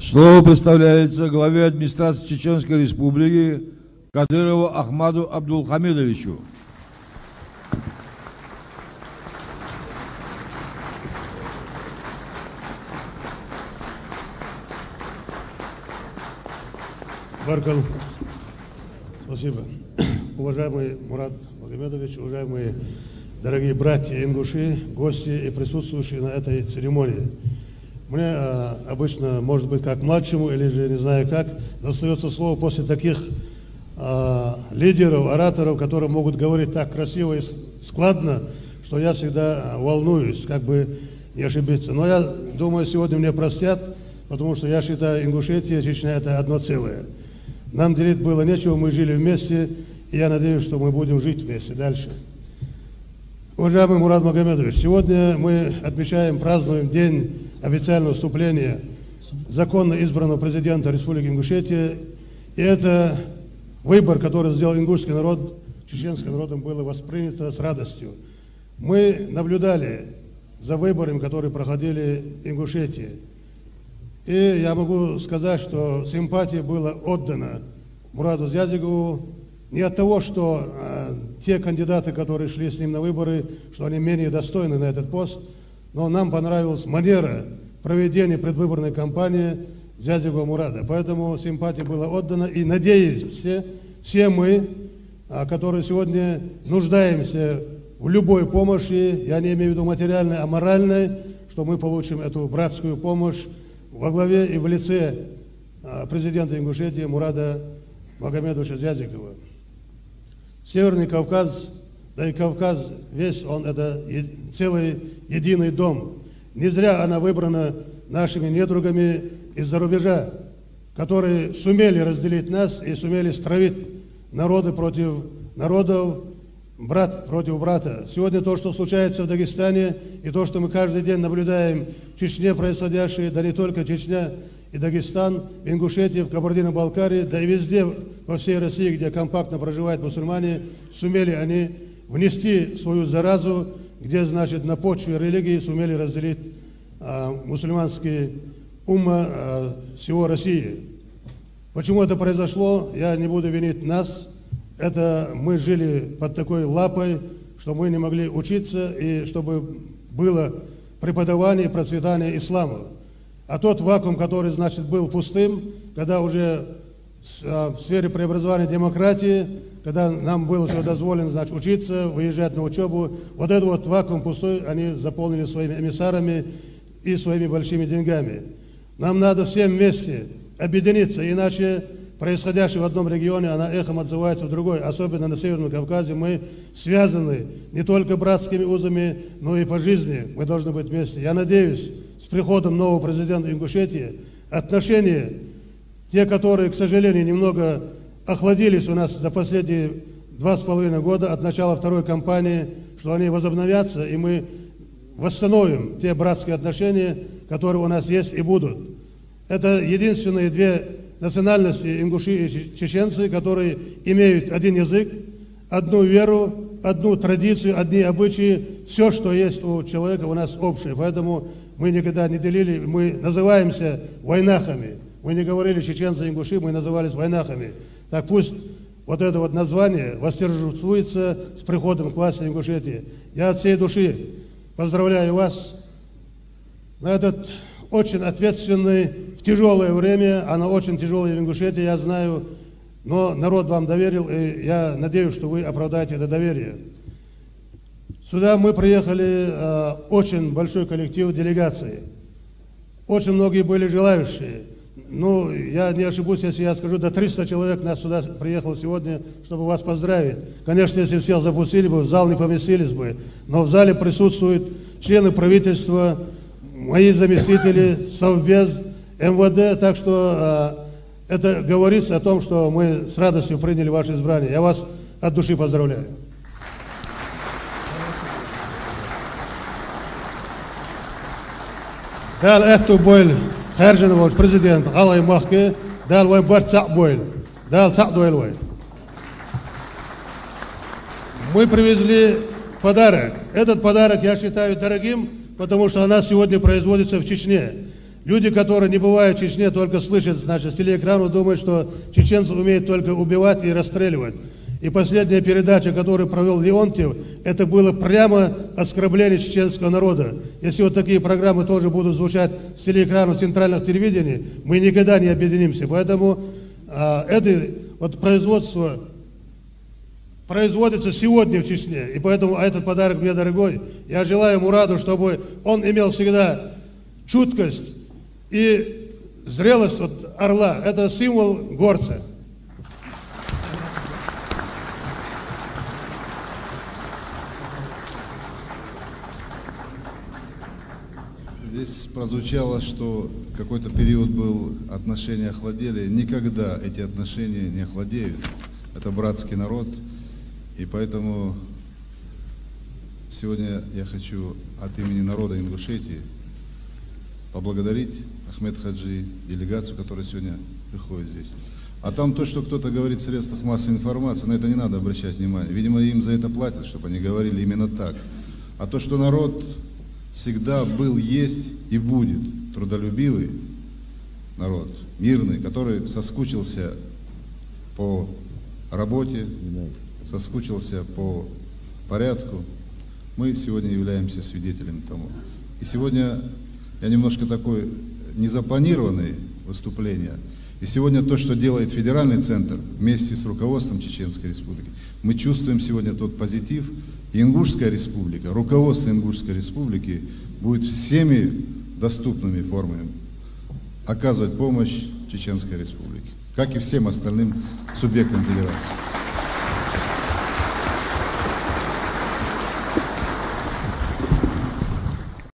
Слово представляется главе администрации Чеченской Республики Кадырову Ахмаду Абдулхамидовичу. Баркал. Спасибо. Уважаемый Мурад Магомедович, уважаемые дорогие братья ингуши, гости и присутствующие на этой церемонии. Мне обычно, может быть, как младшему или же не знаю как, достается слово после таких лидеров, ораторов, которые могут говорить так красиво и складно, что я всегда волнуюсь, как бы не ошибиться. Но я думаю, сегодня мне простят, потому что я считаю, Ингушетия и Чечня – это одно целое. Нам делить было нечего, мы жили вместе, и я надеюсь, что мы будем жить вместе дальше. Уважаемый Мурад Магомедович, сегодня мы отмечаем, празднуем день официального вступления законно избранного президента Республики Ингушетия. И это выбор, который сделал ингушский народ, чеченским народом, было воспринято с радостью. Мы наблюдали за выборами, которые проходили в Ингушетии. И я могу сказать, что симпатия была отдана Мураду Зиядигову не от того, что те кандидаты, которые шли с ним на выборы, что они менее достойны на этот пост, но нам понравилась манера проведения предвыборной кампании Зиядигова Мурада. Поэтому симпатия была отдана, и надеюсь, все мы, которые сегодня нуждаемся в любой помощи, я не имею в виду материальной, а моральной, что мы получим эту братскую помощь во главе и в лице президента Ингушетии Мурада Магомедовича Зиядигова. Северный Кавказ, да и Кавказ весь, он это целый единый дом. Не зря она выбрана нашими недругами из-за рубежа, которые сумели разделить нас и сумели стравить народы против народов, брат против брата. Сегодня то, что случается в Дагестане, и то, что мы каждый день наблюдаем в Чечне происходящее, да не только Чечня и Дагестан, в Ингушетии, в Кабардино-Балкарии, да и везде, во всей России, где компактно проживают мусульмане, сумели они внести свою заразу, где, значит, на почве религии сумели разделить мусульманский умма всего России. Почему это произошло, я не буду винить нас. Это мы жили под такой лапой, что мы не могли учиться, и чтобы было преподавание и процветание ислама. А тот вакуум, который, значит, был пустым, когда уже в сфере преобразования демократии, когда нам было все дозволено, значит, учиться, выезжать на учебу, вот этот вот вакуум пустой они заполнили своими эмиссарами и своими большими деньгами. Нам надо всем вместе объединиться, иначе происходящее в одном регионе, она эхом отзывается в другой, особенно на Северном Кавказе. Мы связаны не только братскими узами, но и по жизни. Мы должны быть вместе. Я надеюсь, с приходом нового президента Ингушетии отношения, те, которые, к сожалению, немного охладились у нас за последние 2,5 года от начала второй кампании, что они возобновятся, и мы восстановим те братские отношения, которые у нас есть и будут. Это единственные две национальности, ингуши и чеченцы, которые имеют один язык, одну веру, одну традицию, одни обычаи. Все, что есть у человека, у нас общее. Поэтому мы никогда не делили, мы называемся войнахами. Мы не говорили чеченцы и ингуши, мы назывались войнахами. Так пусть вот это вот название восторжествуется с приходом к власти Ингушетии. Я от всей души поздравляю вас на этот очень ответственный, в тяжелое время, оно очень тяжелое в Ингушетии, я знаю, но народ вам доверил, и я надеюсь, что вы оправдаете это доверие. Сюда мы приехали, очень большой коллектив делегации. Очень многие были желающие. Ну, я не ошибусь, если я скажу, до 300 человек нас сюда приехало сегодня, чтобы вас поздравить. Конечно, если всех запустили бы, в зал не поместились бы, но в зале присутствуют члены правительства, мои заместители, Совбез, МВД, так что это говорится о том, что мы с радостью приняли ваше избрание. Я вас от души поздравляю. Дал эту боль Харджанович, президент, Алай Махке, дал вой барцак боль, дал цак дуэль. Мы привезли подарок. Этот подарок я считаю дорогим, потому что она сегодня производится в Чечне. Люди, которые не бывают в Чечне, только слышат, значит, с телеэкрана, думают, что чеченцы умеют только убивать и расстреливать. И последняя передача, которую провел Леонтьев, это было прямо оскорбление чеченского народа. Если вот такие программы тоже будут звучать с телеэкранов центральных телевидений, мы никогда не объединимся. Поэтому это вот производство производится сегодня в Чечне. И поэтому этот подарок мне дорогой. Я желаю Мураду, чтобы он имел всегда чуткость и зрелость от орла. Это символ горца. Здесь прозвучало, что какой-то период был, отношения охладели. Никогда эти отношения не охладеют. Это братский народ. И поэтому сегодня я хочу от имени народа Ингушетии поблагодарить Ахмед Хаджи, делегацию, которая сегодня приходит здесь. А там то, что кто-то говорит в средствах массовой информации, на это не надо обращать внимание. Видимо, им за это платят, чтобы они говорили именно так. А то, что народ всегда был, есть и будет трудолюбивый народ, мирный, который соскучился по работе, соскучился по порядку, мы сегодня являемся свидетелями тому. И сегодня я немножко такой незапланированное выступление. И сегодня то, что делает федеральный центр вместе с руководством Чеченской Республики, мы чувствуем сегодня тот позитив. И Ингушская Республика, руководство Ингушской Республики будет всеми доступными формами оказывать помощь Чеченской Республике, как и всем остальным субъектам федерации.